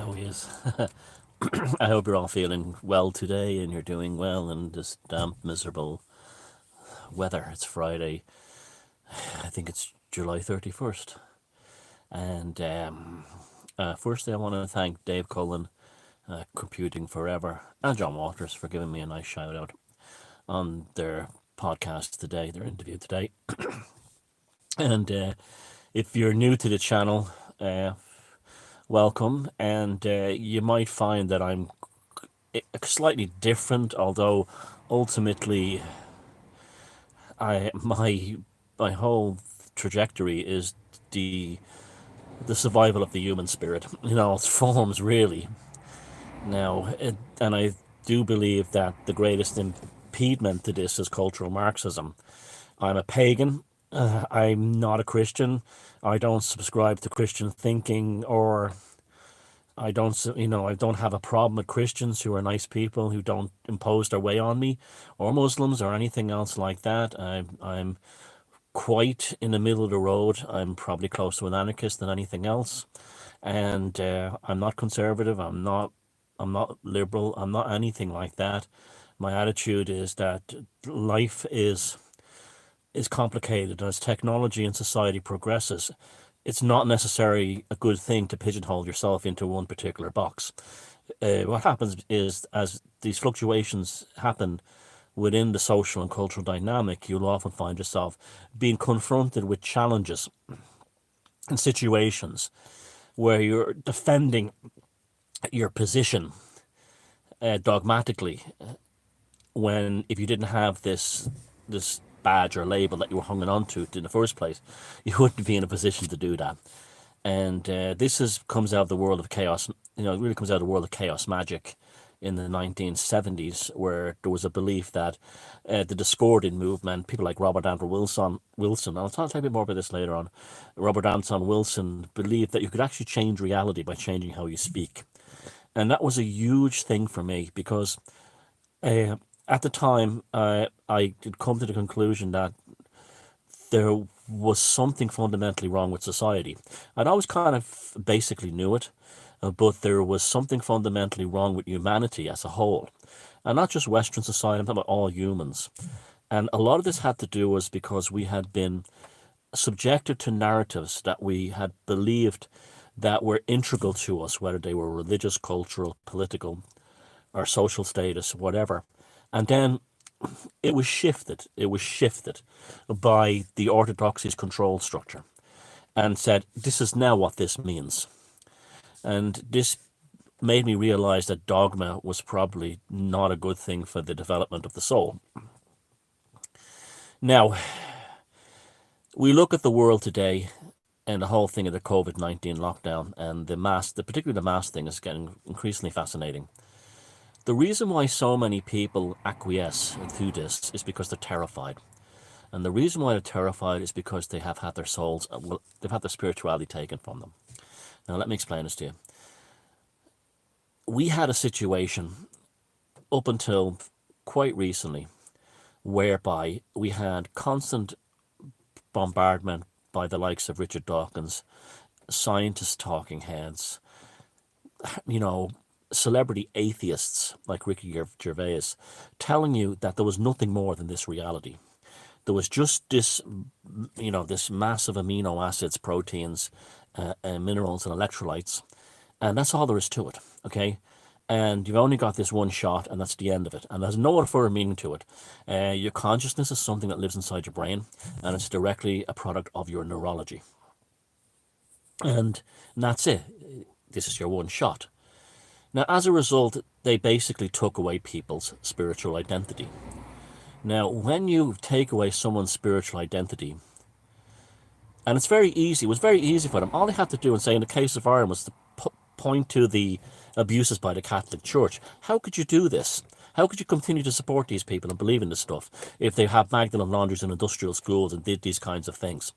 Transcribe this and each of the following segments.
Oh, yes. I hope you're all feeling well today and you're doing well in this damp, miserable weather. It's Friday. I think it's July 31st. And firstly, I want to thank Dave Cullen, Computing Forever, and John Waters for giving me a nice shout out on their podcast today, their interview today. And if you're new to the channel, welcome. And you might find that I'm slightly different, although ultimately I my whole trajectory is the the survival of the human spirit in all its forms, really. And I do believe that the greatest impediment to this is cultural Marxism. I'm a pagan. I'm not a Christian. I don't subscribe to Christian thinking, or I don't have a problem with Christians who are nice people who don't impose their way on me, or Muslims or anything else like that. I'm quite in the middle of the road. I'm probably closer to an anarchist than anything else, and I'm not conservative. I'm not liberal. I'm not anything like that. My attitude is that life is complicated. As technology and society progresses, it's not necessarily a good thing to pigeonhole yourself into one particular box. What happens is, as these fluctuations happen within the social and cultural dynamic, you'll often find yourself being confronted with challenges and situations where you're defending your position dogmatically, when if you didn't have this badge or label that you were hanging on to in the first place, you wouldn't be in a position to do that. And this is comes out of the world of chaos. It really comes out of the world of chaos magic in the 1970s, where there was a belief that the discordant movement, people like Robert Anton Wilson, I'll tell you a bit more about this later on. Robert Anton Wilson believed that you could actually change reality by changing how you speak. And that was a huge thing for me, because uh, at the time, I had come to the conclusion that there was something fundamentally wrong with society. I'd always kind of basically knew it, but there was something fundamentally wrong with humanity as a whole. And not just Western society, I'm talking about all humans. And a lot of this had to do was because we had been subjected to narratives that we had believed that were integral to us, whether they were religious, cultural, political, or social status, whatever. And then it was shifted by the orthodoxy's control structure, and said, this is now what this means. And this made me realize that dogma was probably not a good thing for the development of the soul. Now, we look at the world today, and the whole thing of the COVID-19 lockdown and particularly the mask thing, is getting increasingly fascinating. The reason why so many people acquiesce to this is because they're terrified. And the reason why they're terrified is because they have had their souls, they've had their spirituality taken from them. Now, let me explain this to you. We had a situation up until quite recently whereby we had constant bombardment by the likes of Richard Dawkins, scientist talking heads, you know, celebrity atheists like Ricky Gervais, telling you that there was nothing more than this reality. There was just this massive amino acids, proteins, and minerals and electrolytes, and that's all there is to it. Okay, and you've only got this one shot, and that's the end of it. And there's no further meaning to it. Your consciousness is something that lives inside your brain, and it's directly a product of your neurology. And that's it. This is your one shot. Now, as a result, they basically took away people's spiritual identity. Now, when you take away someone's spiritual identity, and it's very easy, it was very easy for them. All they had to do, and say in the case of Ireland, was to point to the abuses by the Catholic Church. How could you do this? How could you continue to support these people and believe in this stuff if they have Magdalene laundries in industrial schools and did these kinds of things?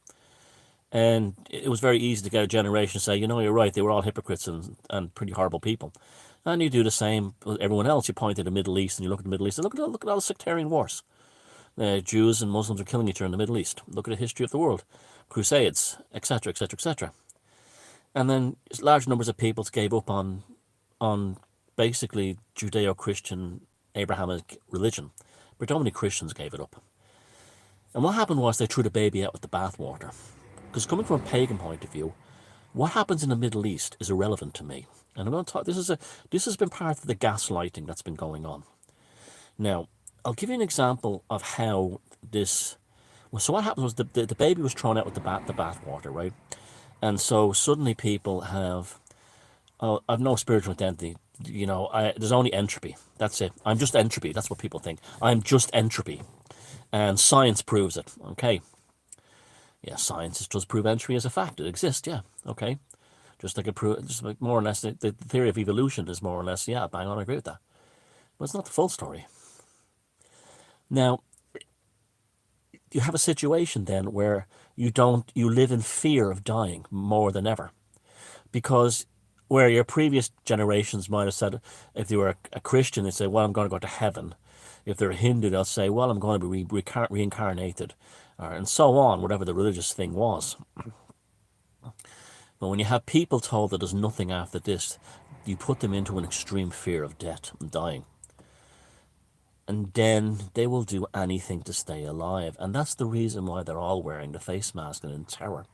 And it was very easy to get a generation to say, you're right, they were all hypocrites and pretty horrible people. And you do the same with everyone else. You point to the Middle East, and you look at the Middle East, and look at all the sectarian wars. Jews and Muslims are killing each other in the Middle East. Look at the history of the world. Crusades, etc., etc., etc. And then large numbers of peoples gave up on on basically Judeo-Christian Abrahamic religion. Predominantly Christians gave it up. And what happened was they threw the baby out with the bathwater. Because coming from a pagan point of view, what happens in the Middle East is irrelevant to me. And I'm going to talk, this has been part of the gaslighting that's been going on. Now, I'll give you an example of how this. Well, so what happened was the baby was thrown out with the bathwater, right? And so suddenly people have, oh, I've no spiritual identity. You know, there's only entropy. That's it. I'm just entropy. That's what people think. I'm just entropy, and science proves it. Okay. Yeah, science does prove entropy as a fact. It exists. Yeah. Okay. Just like just like more or less the theory of evolution is more or less, yeah, bang on, I agree with that. But it's not the full story. Now, you have a situation then where you live in fear of dying more than ever. Because where your previous generations might have said, if they were a Christian, they'd say, well, I'm going to go to heaven. If they're a Hindu, they'll say, well, I'm going to be reincarnated, and so on, whatever the religious thing was. But when you have people told that there's nothing after this, you put them into an extreme fear of death and dying. And then they will do anything to stay alive. And that's the reason why they're all wearing the face mask and in terror.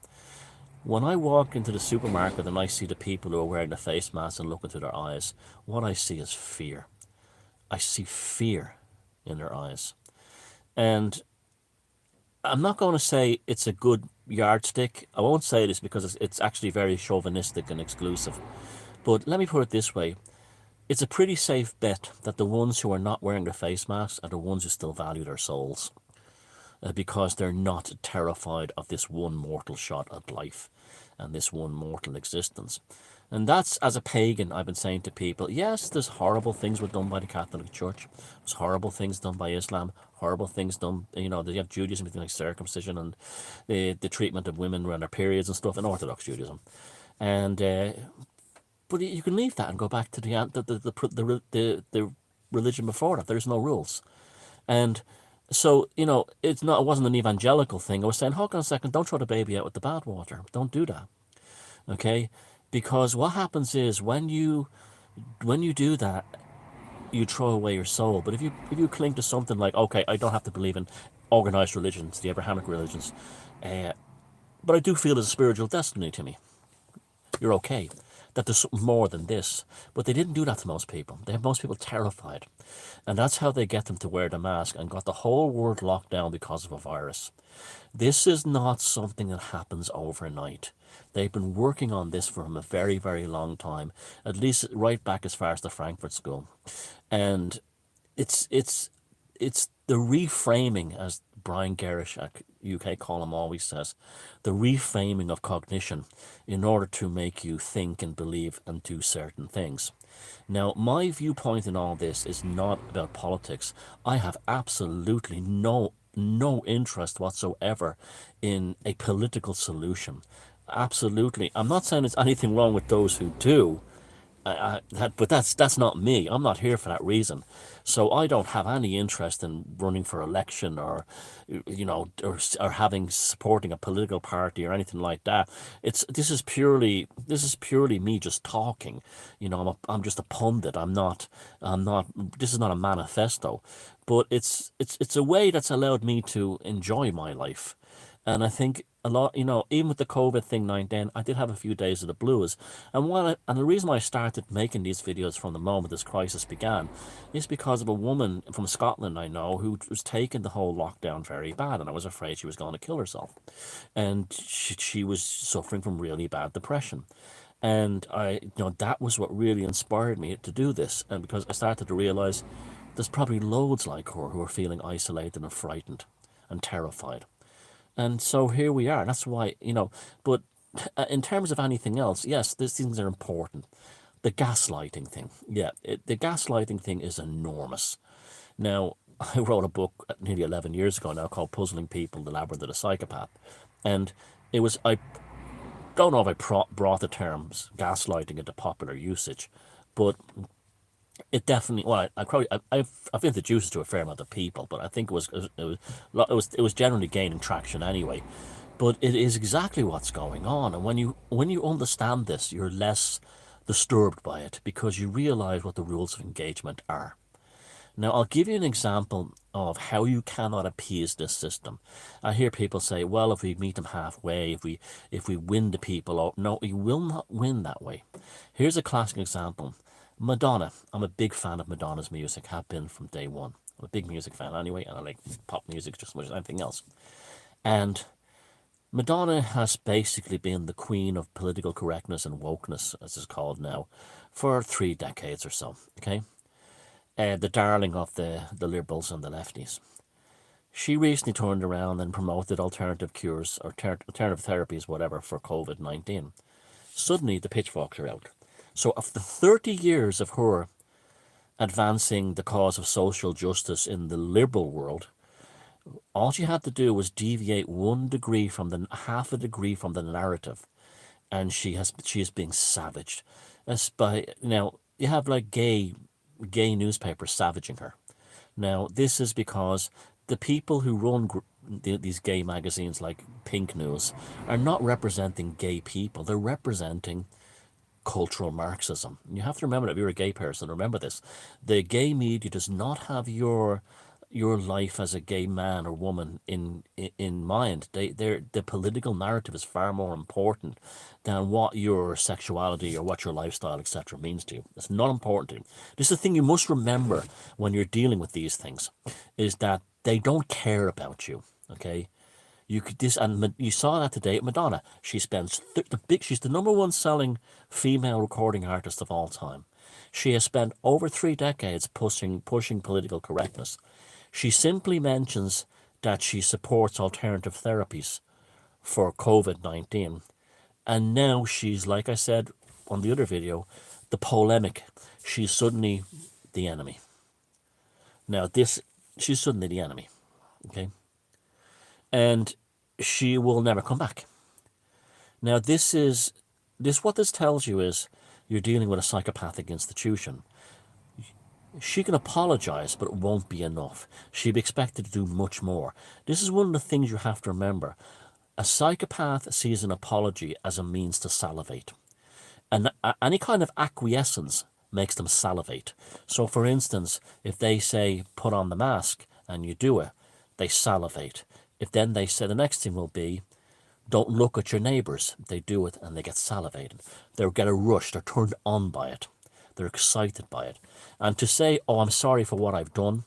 When I walk into the supermarket and I see the people who are wearing the face mask and look into their eyes, what I see is fear. I see fear in their eyes. And I'm not going to say it's a good yardstick. I won't say this because it's actually very chauvinistic and exclusive. But let me put it this way. It's a pretty safe bet that the ones who are not wearing their face masks are the ones who still value their souls. Because they're not terrified of this one mortal shot at life and this one mortal existence. And that's, as a pagan, I've been saying to people, yes, there's horrible things were done by the Catholic Church. There's horrible things done by Islam, horrible things done, you know, they have Judaism, things like circumcision and the treatment of women around their periods and stuff in Orthodox Judaism. And but you can leave that and go back to the religion before that. There's no rules. And so, you know, it wasn't an evangelical thing. I was saying, hold on a second, don't throw the baby out with the bathwater. Don't do that. Okay? Because what happens is when you do that, you throw away your soul. But if you cling to something like, okay, I don't have to believe in organized religions, the Abrahamic religions, but I do feel there's a spiritual destiny to me. You're okay. That there's something more than this. But they didn't do that to most people. They have most people terrified. And that's how they get them to wear the mask and got the whole world locked down because of a virus. This is not something that happens overnight. They've been working on this for a very, very long time, at least right back as far as the Frankfurt School. And it's the reframing, as Brian Gerrish at UK Column always says, the reframing of cognition in order to make you think and believe and do certain things. Now, my viewpoint in all this is not about politics. I have absolutely no interest whatsoever in a political solution. Absolutely. I'm not saying there's anything wrong with those who do, but that's not me. I'm not here for that reason. So I don't have any interest in running for election or, you know, or supporting a political party or anything like that. This is purely me just talking. You know, I'm just a pundit. I'm not. This is not a manifesto, but it's a way that's allowed me to enjoy my life. And I think a lot, you know, even with the COVID thing then, I did have a few days of the blues. And the reason why I started making these videos from the moment this crisis began is because of a woman from Scotland I know who was taking the whole lockdown very bad, and I was afraid she was going to kill herself. And she was suffering from really bad depression. And that was what really inspired me to do this. And because I started to realize there's probably loads like her who are feeling isolated and frightened and terrified. And so here we are. That's why, but in terms of anything else, yes, these things are important. The gaslighting thing. Yeah, the gaslighting thing is enormous. Now, I wrote a book nearly 11 years ago now called Puzzling People, The Labyrinth of the Psychopath. And I don't know if I brought the terms gaslighting into popular usage, but it definitely. Well, I've introduced it to a fair amount of people, but I think it was generally gaining traction anyway. But it is exactly what's going on, and when you understand this, you're less disturbed by it because you realize what the rules of engagement are. Now, I'll give you an example of how you cannot appease this system. I hear people say, well, if we meet them halfway, if we win the people, oh, no, you will not win that way. Here's a classic example. Madonna. I'm a big fan of Madonna's music, have been from day one. I'm a big music fan anyway, and I like pop music just as much as anything else. And Madonna has basically been the queen of political correctness and wokeness, as it's called now, for 3 decades or so, okay? The darling of the liberals and the lefties. She recently turned around and promoted alternative cures or alternative therapies, whatever, for COVID-19. Suddenly, the pitchforks are out. So, after 30 years of her advancing the cause of social justice in the liberal world, all she had to do was deviate 1 degree from the half a degree from the narrative, and she is being savaged. As by now, you have like gay newspapers savaging her. Now, this is because the people who run these gay magazines like Pink News are not representing gay people. They're representing cultural Marxism. You have to remember that if you're a gay person, remember this. The gay media does not have your life as a gay man or woman in mind. The political narrative is far more important than what your sexuality or what your lifestyle, etc., means to you. It's not important to you. This is the thing you must remember when you're dealing with these things, is that they don't care about you. Okay, you saw that today at Madonna. She spends she's the #1 selling female recording artist of all time. She has spent over 3 decades pushing political correctness. She simply mentions that she supports alternative therapies for COVID-19. And now she's, like I said on the other video, the polemic. She's suddenly the enemy. Now she's suddenly the enemy. Okay? And she will never come back. Now what this tells you is you're dealing with a psychopathic institution. She can apologize, but it won't be enough. She'd be expected to do much more. This is one of the things you have to remember. A psychopath sees an apology as a means to salivate. And any kind of acquiescence makes them salivate. So, for instance, if they say, put on the mask, and you do it, they salivate. If then they say the next thing will be, don't look at your neighbours, they do it and they get salivated. They get a rush, they're turned on by it. They're excited by it. And to say, oh, I'm sorry for what I've done,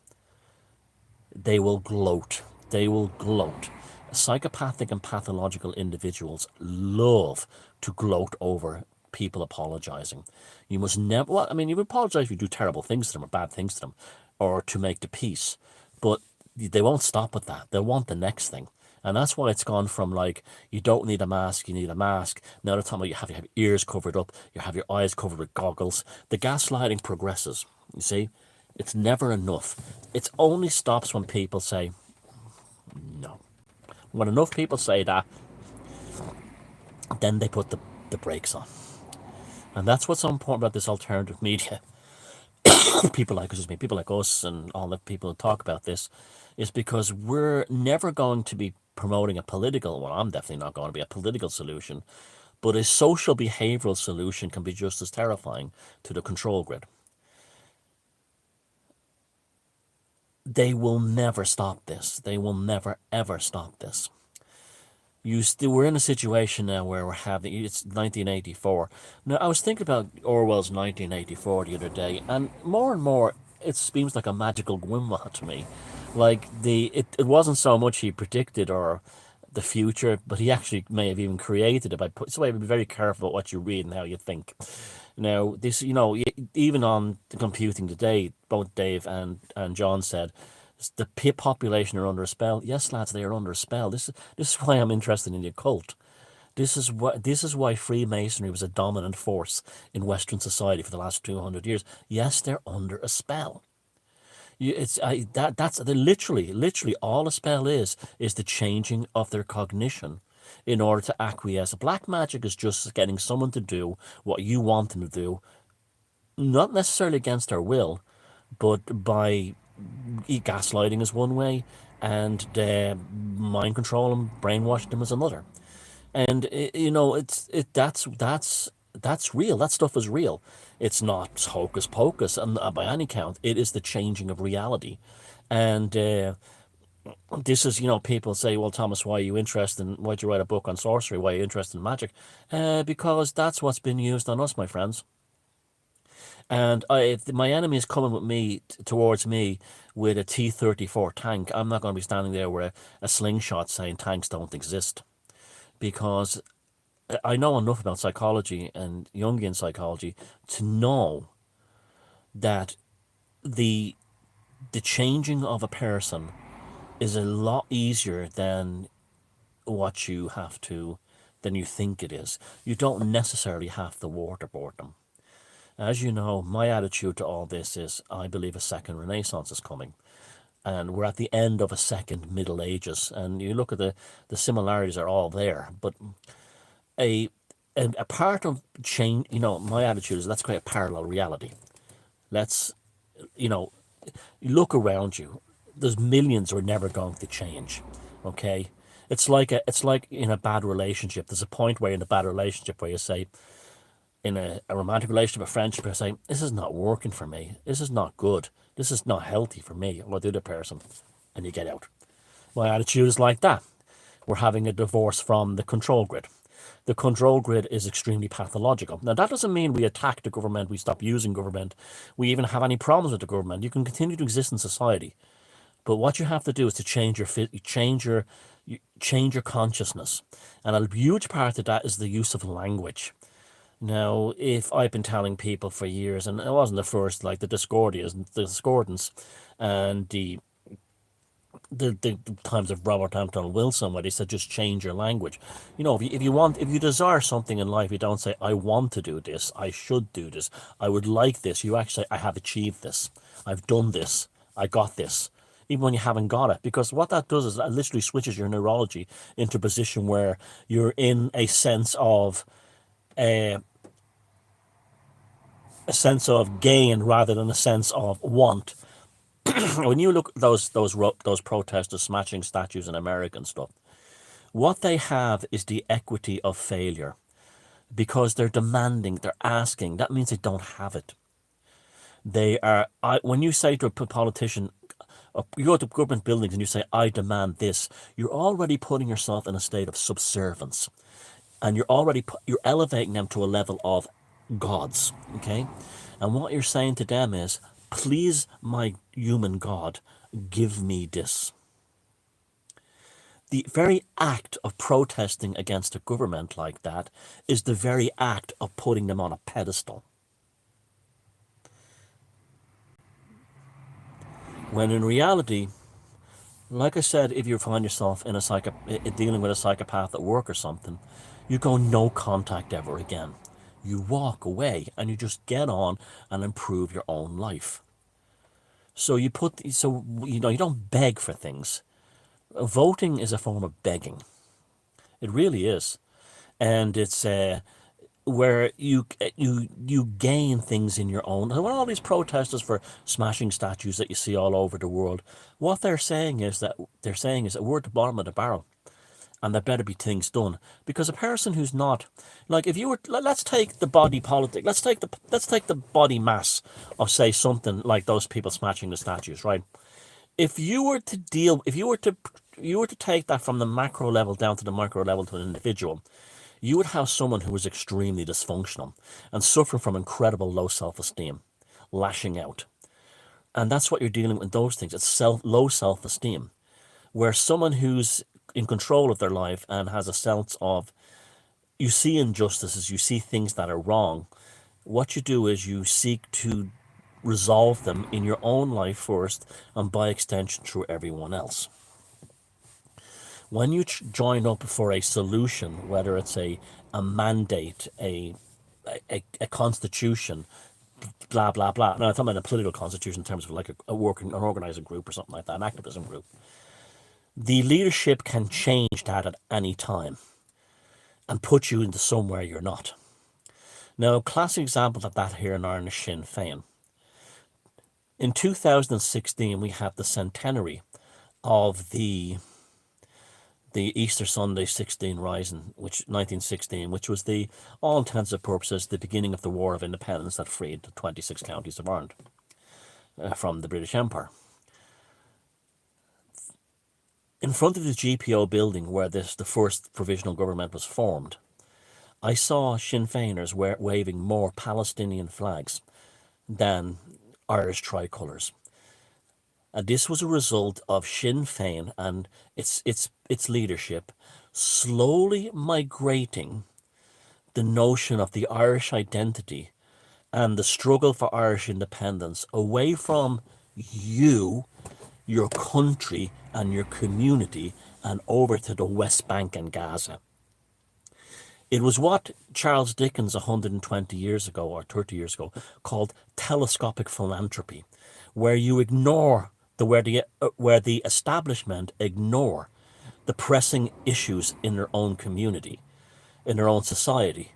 they will gloat. They will gloat. Psychopathic and pathological individuals love to gloat over people apologizing. You must never, well, I mean, you apologize if you do terrible things to them or bad things to them or to make the peace. But they won't stop at that. They want the next thing. And that's why it's gone from like, you don't need a mask, you need a mask. Now they're talking about you have your ears covered up, you have your eyes covered with goggles. The gaslighting progresses, you see. It's never enough. It only stops when people say, no. When enough people say that, then they put the brakes on. And that's what's so important about this alternative media. People like us and all the people who talk about this, is because we're never going to be promoting a political, well, I'm definitely not going to be a political solution, but a social behavioral solution can be just as terrifying to the control grid. They will never stop this. They will never, ever stop this. We're in a situation now where it's 1984. Now, I was thinking about Orwell's 1984 the other day, and more, it seems like a magical glimmer to me. Like, it wasn't so much he predicted or the future, but he actually may have even created it so be very careful what you read and how you think. Now, this, even on the computing today, both Dave and John said, the population are under a spell. Yes, lads, they are under a spell. This is why I'm interested in the occult. This is why Freemasonry was a dominant force in Western society for the last 200 years. Yes, they're under a spell. That's literally all a spell is the changing of their cognition in order to acquiesce. Black magic is just getting someone to do what you want them to do, not necessarily against their will, but by gaslighting is one way, and mind control and brainwashing them is another. And that's That's real. That stuff is real. It's not hocus pocus, and by any count, it is the changing of reality. And this is, people say, well, Thomas, why are you interested in, why'd you write a book on sorcery? Why are you interested in magic? Because that's what's been used on us, my friends. And if my enemy is coming with me towards me with a T-34 tank, I'm not going to be standing there with a slingshot saying tanks don't exist, because I know enough about psychology and Jungian psychology to know that the the changing of a person is a lot easier than what you have to than you think it is. You don't necessarily have to waterboard them. As you know, my attitude to all this is I believe a second Renaissance is coming. And we're at the end of a second Middle Ages. And you look at the similarities are all there. But a, a part of change, my attitude is let's create a parallel reality. Let's, you know, look around you. There's millions who are never going to change. Okay? It's like in a bad relationship. There's a point where in a bad relationship where you say, in a romantic relationship, a friendship, you're saying, this is not working for me. This is not good. This is not healthy for me or the other person. And you get out. My attitude is like that. We're having a divorce from the control grid. The control grid is extremely pathological. Now, that doesn't mean we attack the government, we stop using government, we even have any problems with the government. You can continue to exist in society. But what you have to do is to change your consciousness. And a huge part of that is the use of language. Now, if I've been telling people for years, and it wasn't the first, like the discordance, and the times of Robert Anton Wilson, where they said just change your language. If you desire something in life, you don't say I want to do this, I should do this, I would like this. You actually, I have achieved this, I've done this, I got this, even when you haven't got it. Because what that does is that literally switches your neurology into a position where you're in a sense of a sense of gain rather than a sense of want. When you look at those protesters smashing statues in America and stuff, what they have is the equity of failure, because they're demanding, they're asking. That means they don't have it. They are. When you say to a politician, you go to government buildings and you say, "I demand this," you're already putting yourself in a state of subservience, and you're elevating them to a level of gods. Okay, and what you're saying to them is, please, my human God, give me this. The very act of protesting against a government like that is the very act of putting them on a pedestal. When in reality, like I said, if you find yourself in dealing with a psychopath at work or something, you go no contact ever again. You walk away and you just get on and improve your own life. So you don't beg for things. Voting is a form of begging. It really is, and it's where you gain things in your own. And when all these protesters for smashing statues that you see all over the world, what they're saying is that we're at the bottom of the barrel, and there better be things done. Because a person who's not, like, if you were, let's take the body politic, let's take the body mass of, say, something like those people smashing the statues, right? If you were to take that from the macro level down to the micro level to an individual, you would have someone who was extremely dysfunctional and suffering from incredible low self-esteem, lashing out. And that's what you're dealing with in those things. It's low self-esteem, where someone who's in control of their life and has a sense of, you see injustices, you see things that are wrong. What you do is you seek to resolve them in your own life first, and by extension through everyone else. When you join up for a solution, whether it's a mandate, a constitution, blah blah blah. Now I'm talking about a political constitution in terms of like an organizing group or something like that, an activism group. The leadership can change that at any time and put you into somewhere you're not. Now, a classic example of that here in Ireland is Sinn Féin. In 2016, we had the centenary of the the Easter Sunday 16 Rising, which 1916, which was the, all intents and purposes, the beginning of the War of Independence that freed the 26 counties of Ireland from the British Empire. In front of the GPO building where the first provisional government was formed, I saw Sinn Féiners waving more Palestinian flags than Irish tricolours. And this was a result of Sinn Féin and its leadership slowly migrating the notion of the Irish identity and the struggle for Irish independence away from you, your country and your community, and over to the West Bank and Gaza. It was what Charles Dickens 120 years ago or 30 years ago called telescopic philanthropy, where you ignore where the establishment ignore the pressing issues in their own community, in their own society,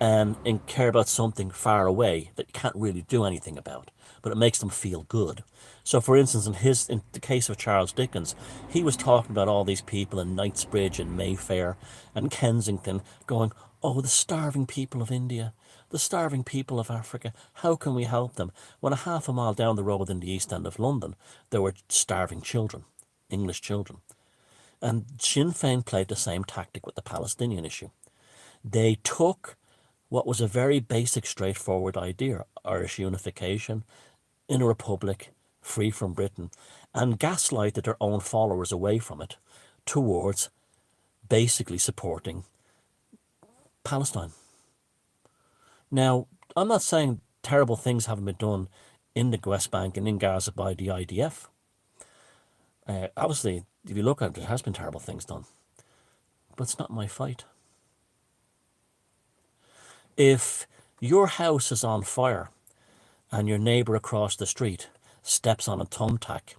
and care about something far away that you can't really do anything about, but it makes them feel good. So, for instance, in the case of Charles Dickens, he was talking about all these people in Knightsbridge and Mayfair and Kensington going, oh, the starving people of India, the starving people of Africa, how can we help them? When a half a mile down the road in the East End of London, there were starving children, English children. And Sinn Féin played the same tactic with the Palestinian issue. They took what was a very basic, straightforward idea, Irish unification in a republic, free from Britain, and gaslighted their own followers away from it towards basically supporting Palestine. Now, I'm not saying terrible things haven't been done in the West Bank and in Gaza by the IDF. Obviously, if you look at it, there has been terrible things done. But it's not my fight. If your house is on fire and your neighbour across the street steps on a thumbtack,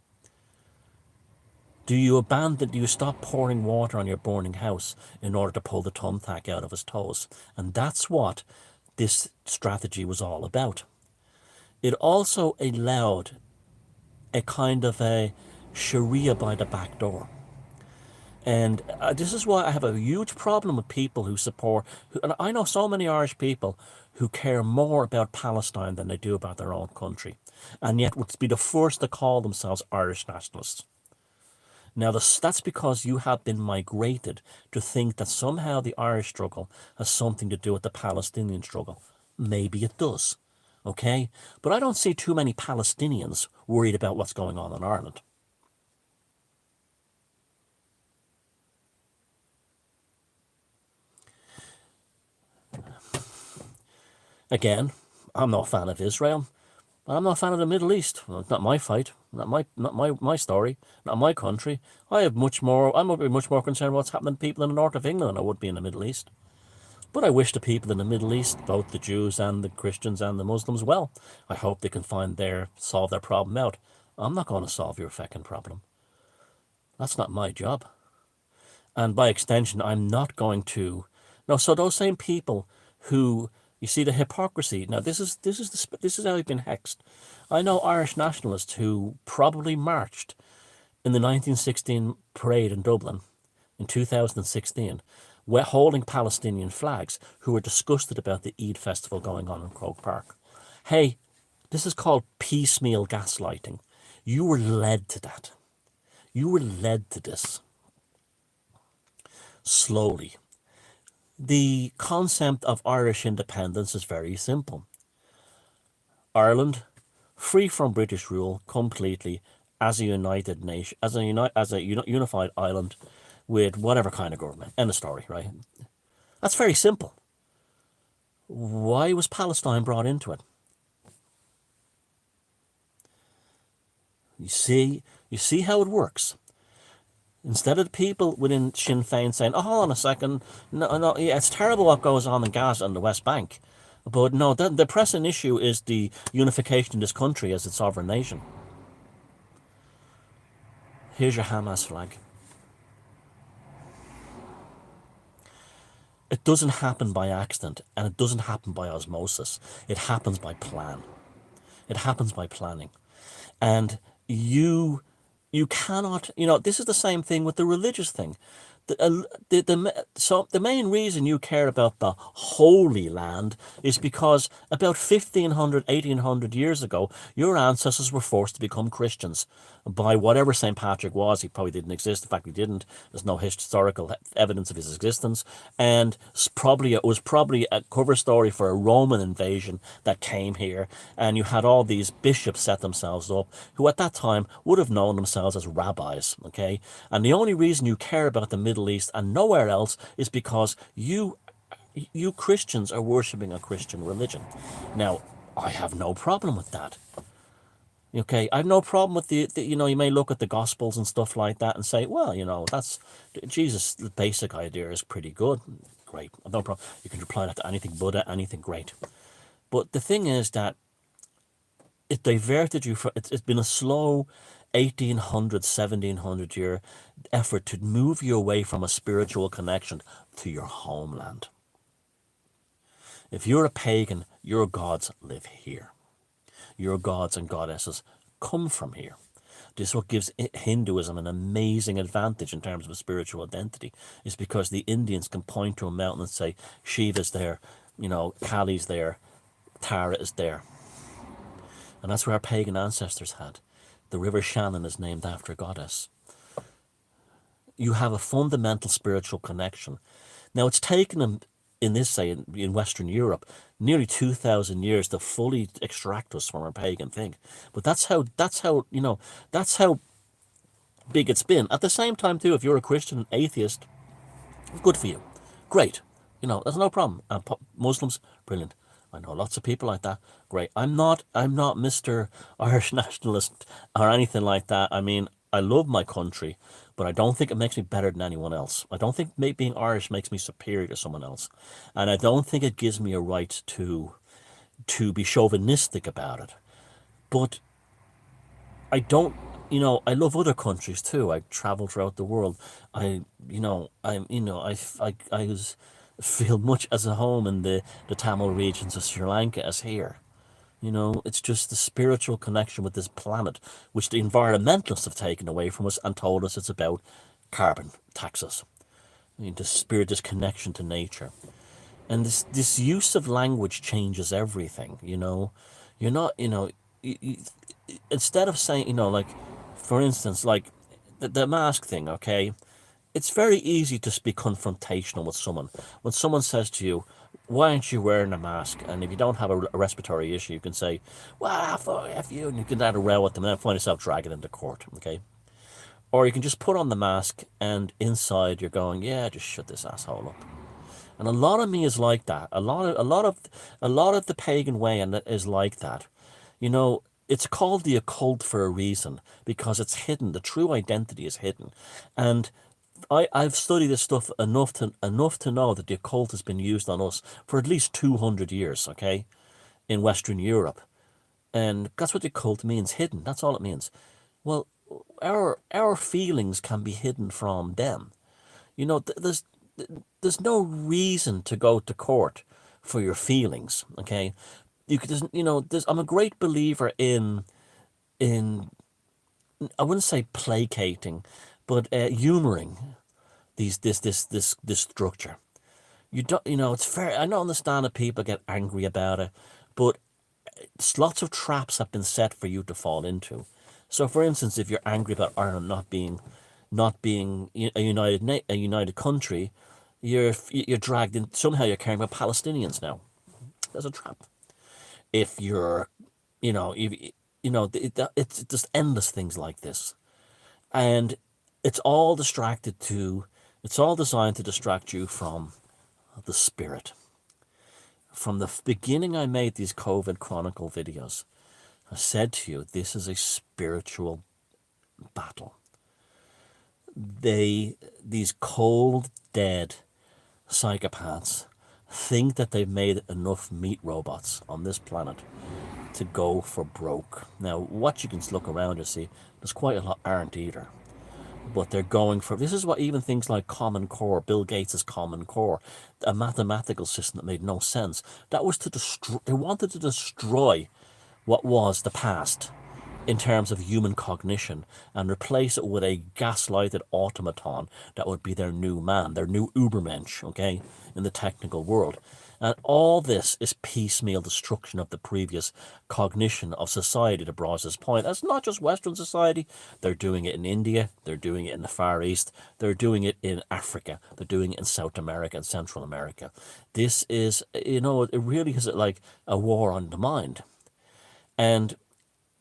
do you stop pouring water on your burning house in order to pull the thumbtack out of his toes? And that's what this strategy was all about. It also allowed a kind of a Sharia by the back door. And this is why I have a huge problem with people who support, and I know so many Irish people who care more about Palestine than they do about their own country, and yet would be the first to call themselves Irish nationalists. Now, that's because you have been migrated to think that somehow the Irish struggle has something to do with the Palestinian struggle. Maybe it does, okay? But I don't see too many Palestinians worried about what's going on in Ireland. Again, I'm not a fan of Israel. I'm not a fan of the Middle East. Well, it's not my fight, not my story, not my country. I'm much more concerned about what's happening to people in the north of England than I would be in the Middle East. But I wish the people in the Middle East, both the Jews and the Christians and the Muslims, well. I hope they can solve their problem out. I'm not going to solve your fucking problem. That's not my job. And by extension, I'm not going to. No, so those same people who, you see the hypocrisy. Now this is how I've been hexed. I know Irish nationalists who probably marched in the 1916 parade in Dublin in 2016, holding Palestinian flags, who were disgusted about the Eid festival going on in Croke Park. Hey, this is called piecemeal gaslighting. You were led to that. You were led to this. Slowly. The concept of Irish independence is very simple. Ireland, free from British rule completely, as a united nation, as a unified island with whatever kind of government. End of story, right? That's very simple. Why was Palestine brought into it? You see how it works. Instead of the people within Sinn Féin saying, oh, hold on a second, no, yeah, it's terrible what goes on in Gaza and the West Bank. But no, the pressing issue is the unification of this country as its sovereign nation. Here's your Hamas flag. It doesn't happen by accident, and it doesn't happen by osmosis. It happens by plan. It happens by planning. And you cannot, this is the same thing with the religious thing. So the main reason you care about the Holy Land is because about 1500, 1800 years ago, your ancestors were forced to become Christians by whatever St. Patrick was. He probably didn't exist. In fact, he didn't. There's no historical evidence of his existence. And it was probably a cover story for a Roman invasion that came here. And you had all these bishops set themselves up who at that time would have known themselves as rabbis, okay? And the only reason you care about the Middle East and nowhere else is because you Christians are worshipping a Christian religion. Now, I have no problem with that. Okay, I have no problem with you know, you may look at the Gospels and stuff like that and say, well, you know, that's Jesus' basic idea is pretty good. Great, no problem. You can apply that to anything Buddha, anything, great. But the thing is that it diverted you from, it's been a slow 1800, 1700 year effort to move you away from a spiritual connection to your homeland. If you're a pagan, your gods live here. Your gods and goddesses come from here. This is what gives Hinduism an amazing advantage in terms of a spiritual identity, is because the Indians can point to a mountain and say, Shiva's there, you know, Kali's there, Tara is there. And that's where our pagan ancestors had. The river Shannon is named after a goddess. You have a fundamental spiritual connection. Now, it's taken them, in this, say, in Western Europe, nearly 2,000 years to fully extract us from our pagan thing. But that's how big it's been. At the same time, too, if you're a Christian atheist, good for you. Great. You know, there's no problem. And Muslims, brilliant. I know lots of people like that. Great. I'm not Mr. Irish nationalist or anything like that. I mean, I love my country, but I don't think it makes me better than anyone else. I don't think being Irish makes me superior to someone else. And I don't think it gives me a right to be chauvinistic about it. But I don't, you know, I love other countries too. I travel throughout the world. I feel much as a home in the Tamil regions of Sri Lanka as here. You know, it's just the spiritual connection with this planet, which the environmentalists have taken away from us and told us it's about carbon taxes. I mean, this connection to nature. And this use of language changes everything, you know. You're not, you know, instead of saying, you know, like, for instance, like the mask thing, okay? It's very easy to be confrontational with someone. When someone says to you, why aren't you wearing a mask? And if you don't have a respiratory issue, you can say, well, F you, and you can have a row with them and then find yourself dragging into court, okay? Or you can just put on the mask and inside you're going, yeah, just shut this asshole up. And a lot of me is like that. A lot of the pagan way and is like that. You know, it's called the occult for a reason, because it's hidden. The true identity is hidden. And I've studied this stuff enough to know that the occult has been used on us for at least 200 years, okay, in Western Europe. And that's what the occult means, hidden. That's all it means. Well, our feelings can be hidden from them. You know, there's no reason to go to court for your feelings, okay? I'm a great believer in I wouldn't say placating, but humoring this structure. You don't, you know, it's fair. I don't understand that people get angry about it, but lots of traps have been set for you to fall into. So, for instance, if you're angry about Ireland not being a united country, you're dragged in. Somehow you're caring about Palestinians now. There's a trap. If you're, you know, it's just endless things like this, and it's all designed to distract you from the spirit. From the beginning, I made these COVID Chronicle videos. I said to you, this is a spiritual battle. These cold, dead psychopaths think that they've made enough meat robots on this planet to go for broke. Now, what you can look around and see, there's quite a lot aren't either. But they're going for, this is what even things like Common Core, Bill Gates' Common Core, a mathematical system that made no sense. That was to destroy, they wanted to destroy what was the past. in terms of human cognition and replace it with a gaslighted automaton that would be their new man, their new Ubermensch, okay, in the technical world. And all this is piecemeal destruction of the previous cognition of society, to Brawl's point. That's not just Western society. They're doing it in India. They're doing it in the Far East. They're doing it in Africa. They're doing it in South America and Central America. This is, it really is like a war on the mind. And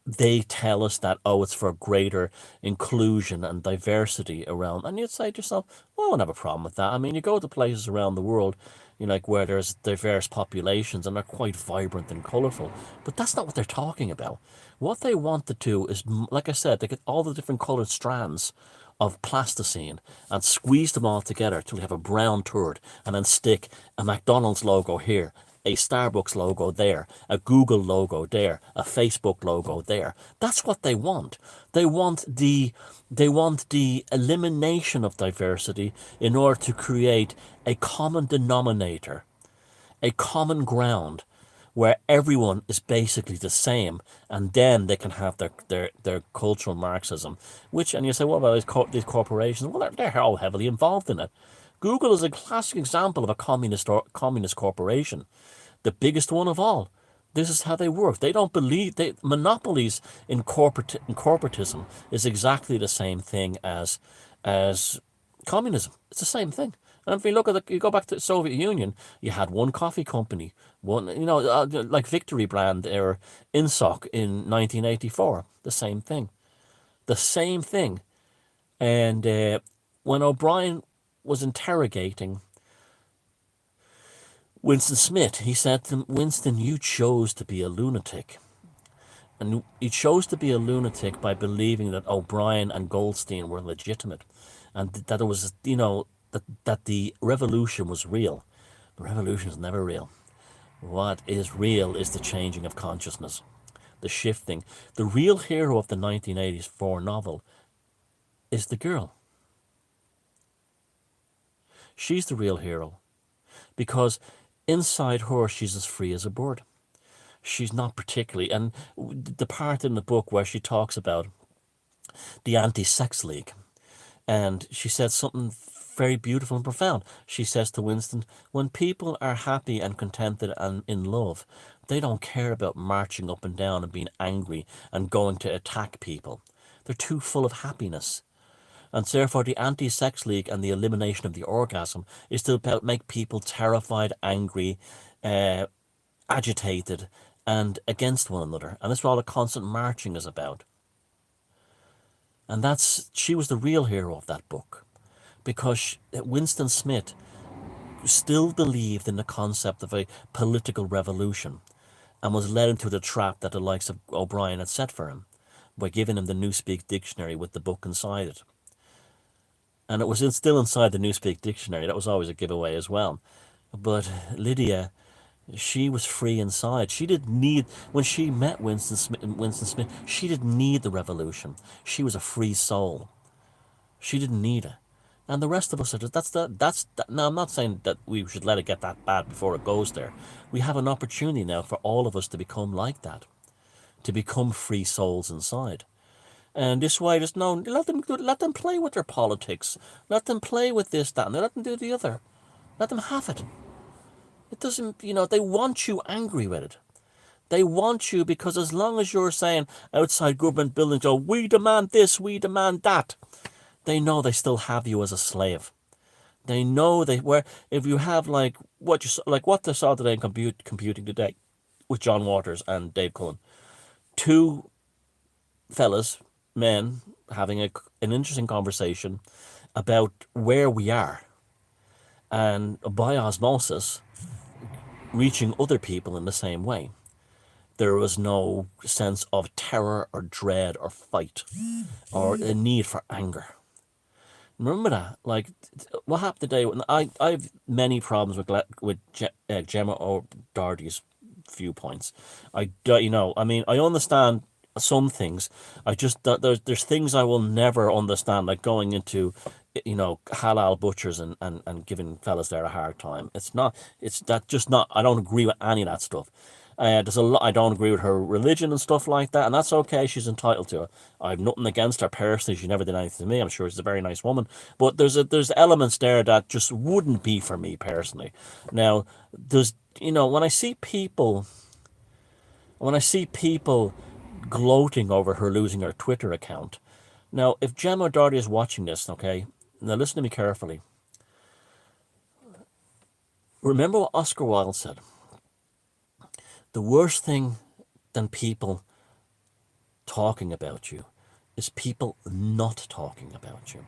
they tell us that, oh, it's for greater inclusion and diversity around. And you'd say to yourself, well, I don't have a problem with that. I mean, you go to places around the world, like where there's diverse populations and they're quite vibrant and colourful. But that's not what they're talking about. What they want to do is, like I said, they get all the different coloured strands of plasticine and squeeze them all together until you have a brown turd, and then stick a McDonald's logo here, a Starbucks logo there, a Google logo there, a Facebook logo there. That's what they want. They want the elimination of diversity in order to create a common denominator, a common ground where everyone is basically the same, and then they can have their cultural Marxism. Which, and you say, what about these corporations? Well, they're all heavily involved in it. Google is a classic example of a communist corporation, the biggest one of all. This is how they work. They don't believe monopolies in corporatism is exactly the same thing as communism. It's the same thing. And if you look at you go back to the Soviet Union, you had one coffee company, one like Victory Brand or Insoc in 1984. The same thing. The same thing. And when O'Brien was interrogating Winston Smith, he said to him, Winston, you chose to be a lunatic. And he chose to be a lunatic by believing that O'Brien and Goldstein were legitimate, and that it was, that the revolution was real. The revolution is never real. What is real is the changing of consciousness, the shifting. The real hero of the 1984 novel is the girl. She's the real hero, because inside her, she's as free as a bird. She's not particularly, and the part in the book where she talks about the anti-sex league, and she said something very beautiful and profound. She says to Winston, when people are happy and contented and in love, they don't care about marching up and down and being angry and going to attack people. They're too full of happiness. And therefore the anti-sex league and the elimination of the orgasm is to about make people terrified, angry, agitated, and against one another. And that's what all the constant marching is about. And she was the real hero of that book, because Winston Smith still believed in the concept of a political revolution and was led into the trap that the likes of O'Brien had set for him by giving him the Newspeak dictionary with the book inside it. And it was still inside the Newspeak dictionary. That was always a giveaway as well. But Lydia, she was free inside. She didn't need, when she met Winston Smith, she didn't need the revolution. She was a free soul. She didn't need it. And the rest of us are, now I'm not saying that we should let it get that bad before it goes there. We have an opportunity now for all of us to become like that, to become free souls inside. And this way, just no, let them play with their politics. Let them play with this, that, and let them do the other. Let them have it. It doesn't, they want you angry with it. They want you, because as long as you're saying outside government buildings, oh, we demand this, we demand that, they know they still have you as a slave. They know if you have like what they saw today in computing today with John Waters and Dave Cullen, two fellas, men, having an interesting conversation about where we are, and by osmosis reaching other people in the same way. There was no sense of terror or dread or fight or a need for anger. Remember that? Like, what happened today? When I have many problems with Gemma O'Doherty's viewpoints. I understand some things. I just, there's things I will never understand, like going into, halal butchers and giving fellas there a hard time. I don't agree with any of that stuff. There's a lot I don't agree with her religion and stuff like that, and that's okay. She's entitled to it. I have nothing against her personally. She never did anything to me. I'm sure she's a very nice woman, but there's elements there that just wouldn't be for me personally. Now, there's when I see people gloating over her losing her Twitter account. Now, if Gemma O'Doherty is watching this, okay, now listen to me carefully. Remember what Oscar Wilde said. The worst thing than people talking about you is people not talking about you.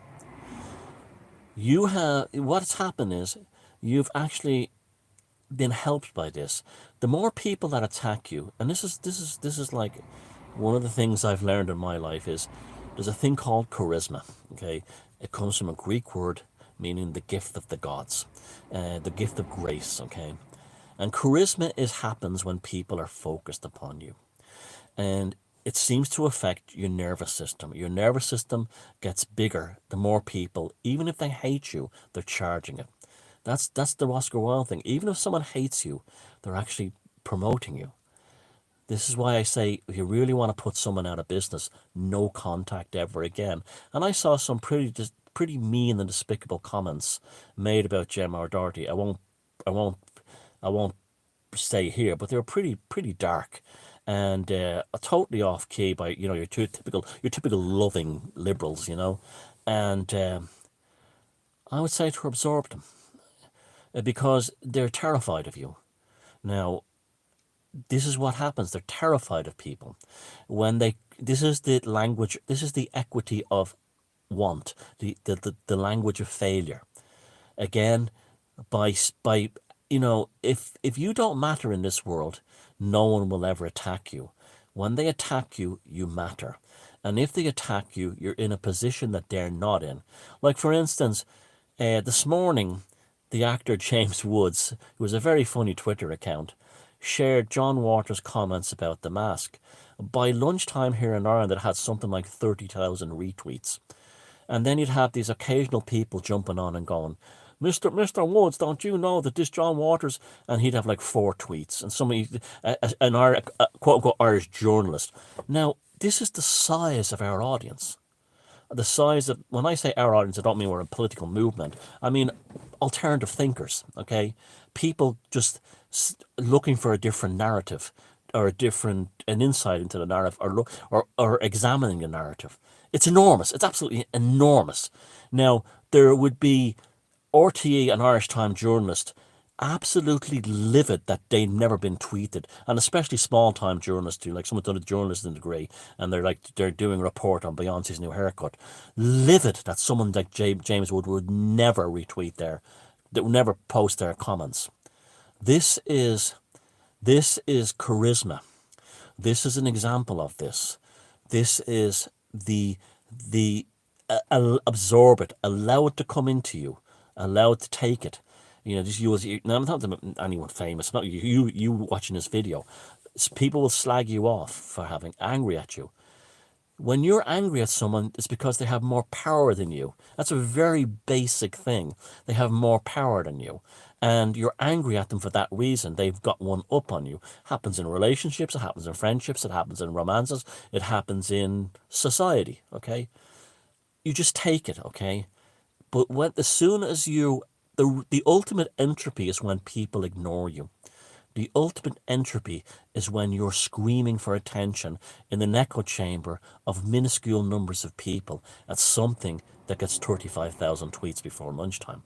What's happened is you've actually been helped by this. The more people that attack you, and this is like one of the things I've learned in my life is there's a thing called charisma. Okay, it comes from a Greek word meaning the gift of the gods, the gift of grace. Okay, and charisma happens when people are focused upon you, and it seems to affect your nervous system. Your nervous system gets bigger the more people, even if they hate you, they're charging it. That's the Oscar Wilde thing. Even if someone hates you, they're actually promoting you. This is why I say, if you really want to put someone out of business, no contact ever again. And I saw some pretty mean and despicable comments made about Gemma O'Doherty. I won't say here, but they were pretty dark, and totally off key by your typical loving liberals, and I would say to absorb them, because they're terrified of you. Now, this is what happens. They're terrified of people when this is the language. This is the equity of want, the language of failure. Again, by if you don't matter in this world, no one will ever attack you. When they attack you, you matter. And if they attack you, you're in a position that they're not in. Like, for instance, this morning, the actor James Woods, who has a very funny Twitter account, shared John Waters' comments about the mask. By lunchtime here in Ireland, it had something like 30,000 retweets. And then you'd have these occasional people jumping on and going, Mr. Woods, don't you know that this John Waters, and he'd have like 4 tweets, and somebody, an quote-unquote Irish journalist. Now, this is the size of our audience. The size of, when I say our audience, I don't mean we're a political movement. I mean alternative thinkers, okay? People just looking for a different narrative, or an insight into the narrative, or examining the narrative. It's enormous. It's absolutely enormous. Now, there would be RTE, an Irish Times journalist, absolutely livid that they'd never been tweeted, and especially small-time journalists too, like someone done a journalism degree, and they're doing a report on Beyonce's new haircut. Livid that someone like James Wood would never retweet that would never post their comments. This is charisma. This is an example of this. This is the absorb it, allow it to come into you, allow it to take it. Just use. Now, I'm not talking about anyone famous. Not you watching this video. People will slag you off for having angry at you. When you're angry at someone, it's because they have more power than you. That's a very basic thing. They have more power than you. And you're angry at them for that reason. They've got one up on you. It happens in relationships, it happens in friendships, it happens in romances, it happens in society, okay? You just take it, okay? But as soon as the ultimate entropy is when people ignore you. The ultimate entropy is when you're screaming for attention in an echo chamber of minuscule numbers of people at something that gets 35,000 tweets before lunchtime.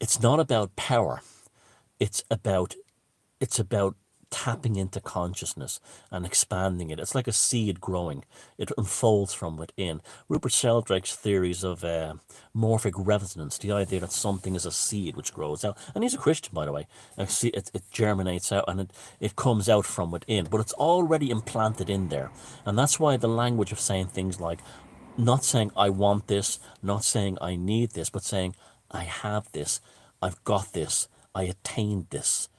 It's not about power. It's about tapping into consciousness and expanding it. It's like a seed growing. It unfolds from within. Rupert Sheldrake's theories of morphic resonance, the idea that something is a seed which grows out. And he's a Christian, by the way. It germinates out, and it comes out from within. But it's already implanted in there. And that's why the language of saying things like, not saying I want this, not saying I need this, but saying I have this, I've got this, I attained this,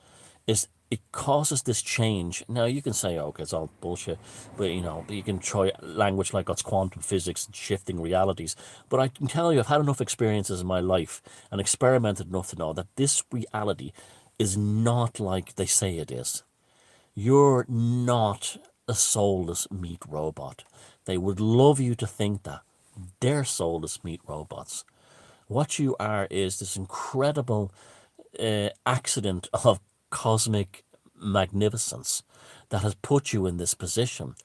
is it causes this change. Now you can say, okay, it's all bullshit, but you can try language like it's quantum physics and shifting realities. But I can tell you, I've had enough experiences in my life and experimented enough to know that this reality is not like they say it is. You're not a soulless meat robot. They would love you to think that. They're soulless meat robots. What you are is this incredible accident of cosmic magnificence that has put you in this position,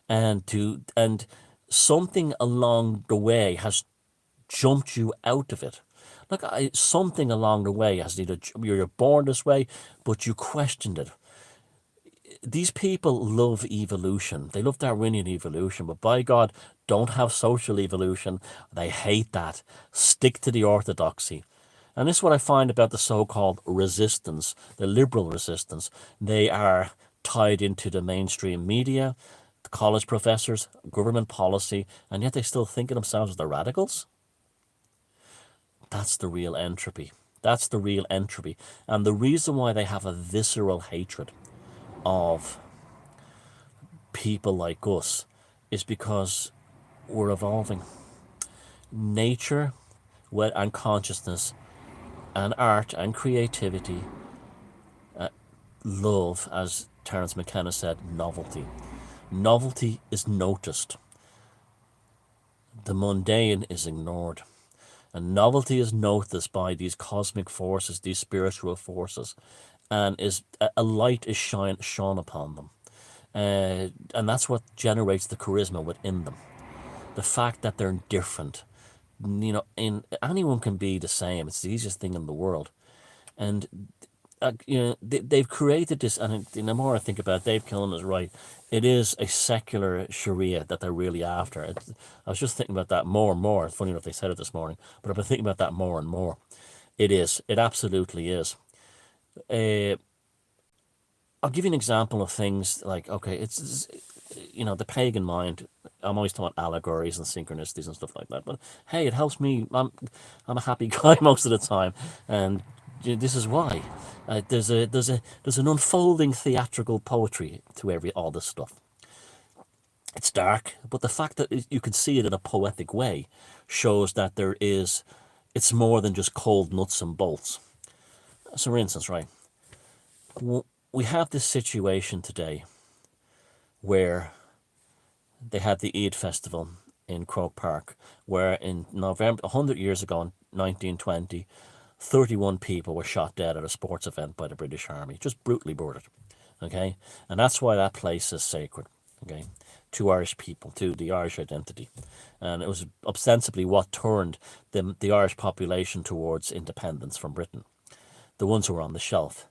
and something along the way has jumped you out of it. Like something along the way has either you're born this way, but you questioned it. These people love evolution. They love Darwinian evolution, but by God, don't have social evolution. They hate that. Stick to the orthodoxy. And this is what I find about the so-called resistance, the liberal resistance. They are tied into the mainstream media, the college professors, government policy, and yet they still think of themselves as the radicals. That's the real entropy. That's the real entropy. And the reason why they have a visceral hatred of people like us is because we're evolving. Nature and consciousness and art and creativity love, as Terence McKenna said, novelty. Novelty is noticed. The mundane is ignored. And novelty is noticed by these cosmic forces, these spiritual forces, and is a light is shone upon them. And that's what generates the charisma within them. The fact that they're different. Anyone can be the same. It's the easiest thing in the world. And they've created this, and the more I think about it, Dave Killen is right. It is a secular Sharia that they're really after. I was just thinking about that more and more. It's funny enough they said it this morning, but I've been thinking about that more and more. It is. It absolutely is. I'll give you an example of things like, okay, it's the pagan mind. I'm always talking about allegories and synchronicities and stuff like that. But hey, it helps me. I'm a happy guy most of the time, and this is why. There's an unfolding theatrical poetry to all this stuff. It's dark, but the fact that you can see it in a poetic way shows that it's more than just cold nuts and bolts. So, for instance, right, we have this situation today where they had the Eid festival in Croke Park, where in November, 100 years ago, in 1920, 31 people were shot dead at a sports event by the British Army, just brutally murdered. Okay, and that's why that place is sacred. Okay, to Irish people, to the Irish identity, and it was ostensibly what turned the Irish population towards independence from Britain. The ones who were on the shelf.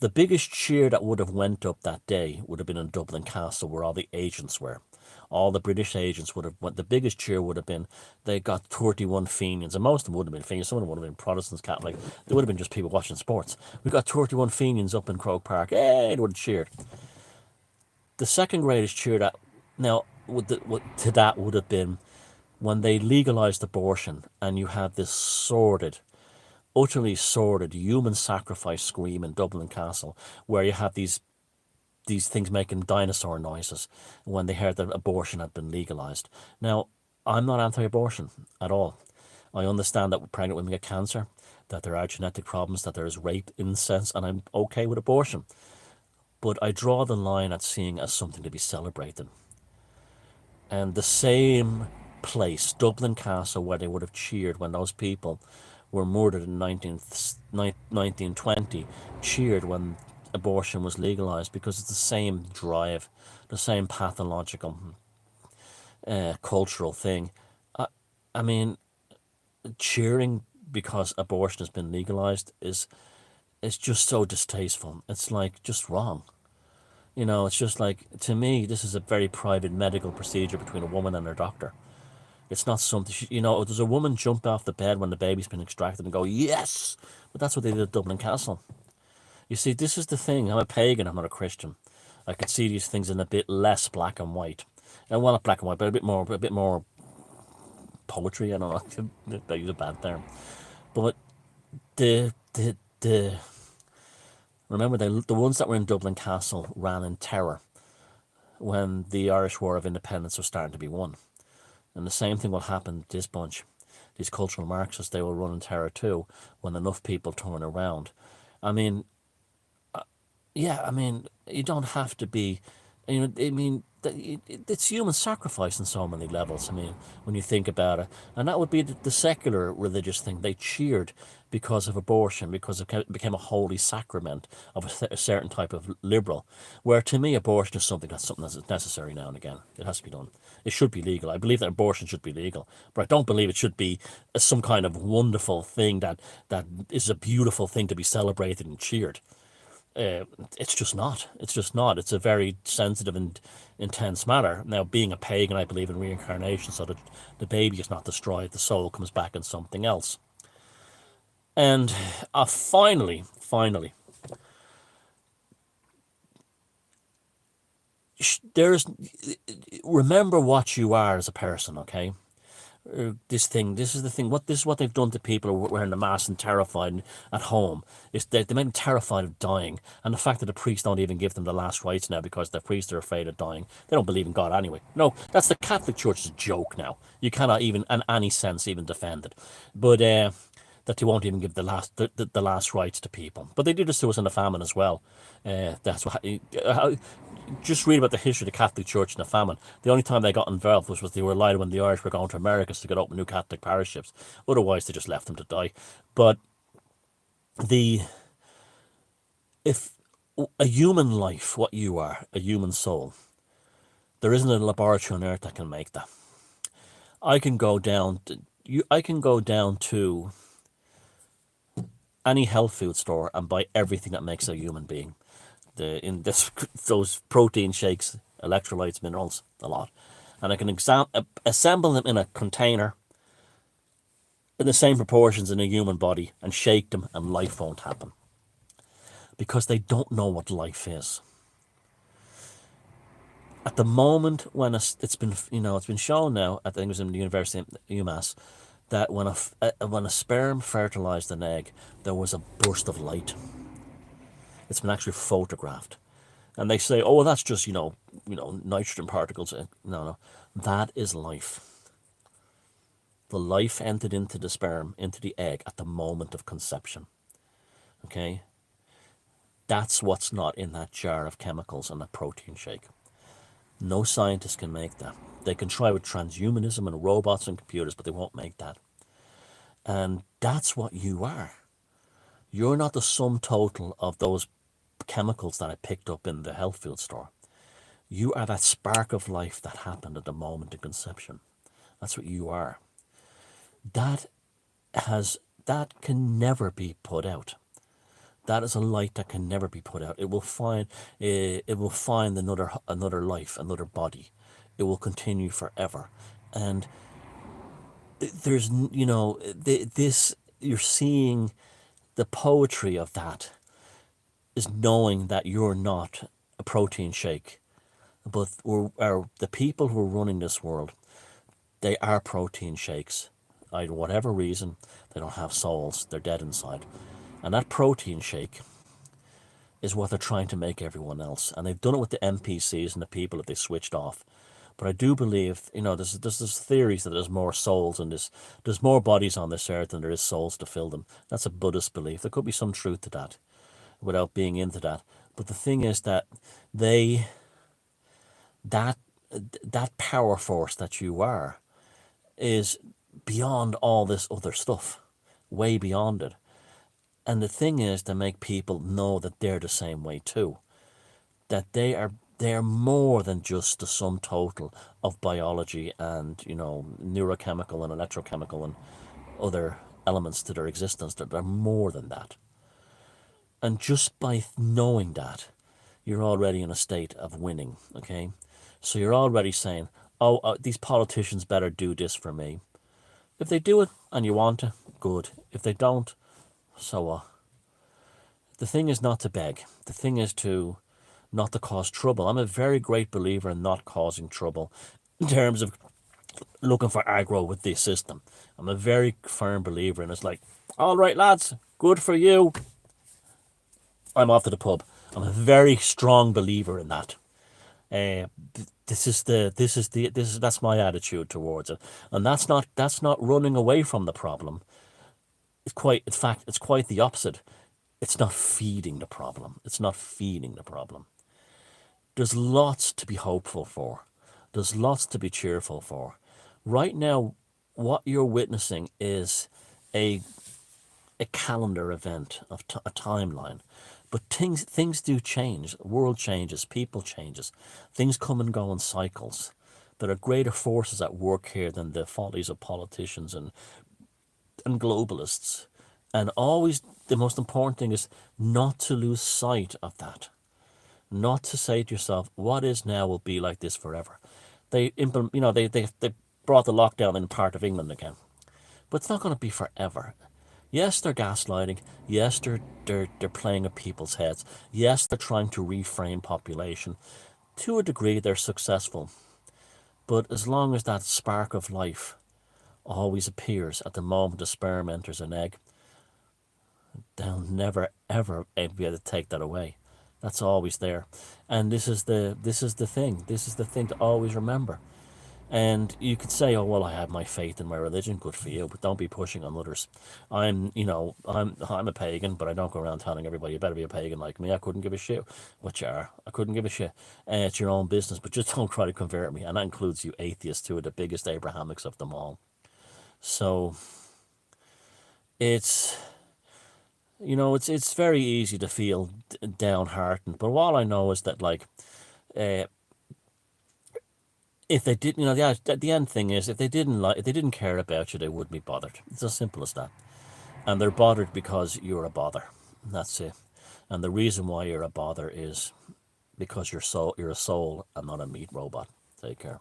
The biggest cheer that would have went up that day would have been in Dublin Castle, where all the agents were. All the British agents would have went. The biggest cheer would have been they got 31 Fenians, and most of them would have been Fenians. Some of them would have been Protestants, Catholic. They would have been just people watching sports. We got 31 Fenians up in Croke Park. Hey, they would have cheered. The second greatest cheer that to that would have been when they legalized abortion, and you had this utterly sordid human sacrifice scream in Dublin Castle, where you have these things making dinosaur noises when they heard that abortion had been legalized. Now, I'm not anti-abortion at all. I understand that pregnant women get cancer, that there are genetic problems, that there is rape, incest, and I'm okay with abortion. But I draw the line at seeing as something to be celebrated. And the same place, Dublin Castle, where they would have cheered when those people were murdered in 1920, cheered when abortion was legalized, because it's the same drive, the same pathological cultural thing. I mean, cheering because abortion has been legalized is just so distasteful. It's like just wrong. It's just like, to me, this is a very private medical procedure between a woman and her doctor. It's not something, does a woman jump off the bed when the baby's been extracted and go, yes? But that's what they did at Dublin Castle. You see, this is the thing. I'm a pagan, I'm not a Christian. I could see these things in a bit less black and white. And well, not black and white, but a bit more poetry. I don't know, I use a bad term. But the Remember, the ones that were in Dublin Castle ran in terror when the Irish War of Independence was starting to be won. And the same thing will happen to this bunch. These cultural Marxists, they will run in terror too when enough people turn around. I mean, yeah, I mean, you don't have to be, I mean, it's human sacrifice on so many levels. I mean, when you think about it, and that would be the secular religious thing. They cheered because of abortion, because it became a holy sacrament of a certain type of liberal. Where to me, abortion is something that's necessary now and again. It has to be done. It should be legal. I believe that abortion should be legal, but I don't believe it should be some kind of wonderful thing that is a beautiful thing to be celebrated and cheered. It's just not. It's just not. It's a very sensitive and intense matter. Now, being a pagan, I believe in reincarnation, so that the baby is not destroyed, the soul comes back in something else. And finally, remember what you are as a person, okay? This is the thing. This is what they've done to people who are wearing the mask and terrified at home. Is they made them terrified of dying, and the fact that the priests don't even give them the last rites now because the priests are afraid of dying. They don't believe in God anyway. No, that's the Catholic Church's joke now. You cannot even, in any sense, even defend it. But that they won't even give the last rites to people. But they did this to us in the famine as well. That's what. Just read about the history of the Catholic Church in the famine. The only time they got involved was they were relied when the Irish were going to Americas to get open new Catholic parishes. Otherwise, they just left them to die. But if a human life, what you are, a human soul, there isn't a laboratory on earth that can make that. I can go down to any health food store and buy everything that makes a human being. Those protein shakes, electrolytes, minerals, a lot, and I can assemble them in a container in the same proportions in a human body and shake them, and life won't happen because they don't know what life is. At the moment when it's been shown now, I think it was in the University of UMass, that when a sperm fertilized an egg, there was a burst of light. It's been actually photographed. And they say, oh, well, that's just, nitrogen particles. No, that is life. The life entered into the sperm, into the egg at the moment of conception. Okay? That's what's not in that jar of chemicals and that protein shake. No scientist can make that. They can try with transhumanism and robots and computers, but they won't make that. And that's what you are. You're not the sum total of those chemicals that I picked up in the health food store. You are that spark of life that happened at the moment of conception. That's what you are. That can never be put out. That is a light that can never be put out. It will find another life, another body. It will continue forever. And there's you're seeing the poetry of that is knowing that you're not a protein shake, but the people who are running this world, they are protein shakes. Either whatever reason, they don't have souls, they're dead inside. And that protein shake is what they're trying to make everyone else. And they've done it with the NPCs and the people that they switched off. But I do believe, there's theories that there's more souls and there's more bodies on this earth than there is souls to fill them. That's a Buddhist belief. There could be some truth to that without being into that. But the thing is that that power force that you are is beyond all this other stuff, way beyond it. And the thing is to make people know that they're the same way too, that they're more than just the sum total of biology and neurochemical and electrochemical and other elements to their existence. That they're more than that. And just by knowing that, you're already in a state of winning. Okay, so you're already saying, these politicians better do this for me. If they do it and you want to, good. If they don't, so what? The thing is not to beg. The thing is not to cause trouble. I'm a very great believer in not causing trouble in terms of looking for aggro with the system. I'm a very firm believer in it's like, all right, lads, good for you. I'm off to the pub. I'm a very strong believer in that. Uh, that's my attitude towards it, and that's not running away from the problem. In fact, it's quite the opposite. It's not feeding the problem. It's not feeding the problem. There's lots to be hopeful for. There's lots to be cheerful for. Right now, what you're witnessing is a calendar event of a timeline. But things do change. The world changes, people changes. Things come and go in cycles. There are greater forces at work here than the follies of politicians and globalists. And always the most important thing is not to lose sight of that. Not to say to yourself, what is now will be like this forever. They implement, they brought the lockdown in part of England again. But it's not going to be forever. Yes, they're gaslighting. Yes, they're playing at people's heads. Yes, they're trying to reframe population. To a degree, they're successful. But as long as that spark of life always appears at the moment the sperm enters an egg, they'll never ever be able to take that away. That's always there, and this is the thing. This is the thing to always remember. And you could say, oh, well, I have my faith in my religion. Good for you, but don't be pushing on others. I'm a pagan, but I don't go around telling everybody you better be a pagan like me. I couldn't give a shit what you are. I couldn't give a shit. It's your own business, but just don't try to convert me. And that includes you atheists, who are the biggest Abrahamics of them all. So it's it's very easy to feel downhearted. But all I know is that, like, uh, if they did, the end thing is, if they didn't care about you, they wouldn't be bothered. It's as simple as that. And they're bothered because you're a bother. That's it. And the reason why you're a bother is because you're a soul and not a meat robot. Take care.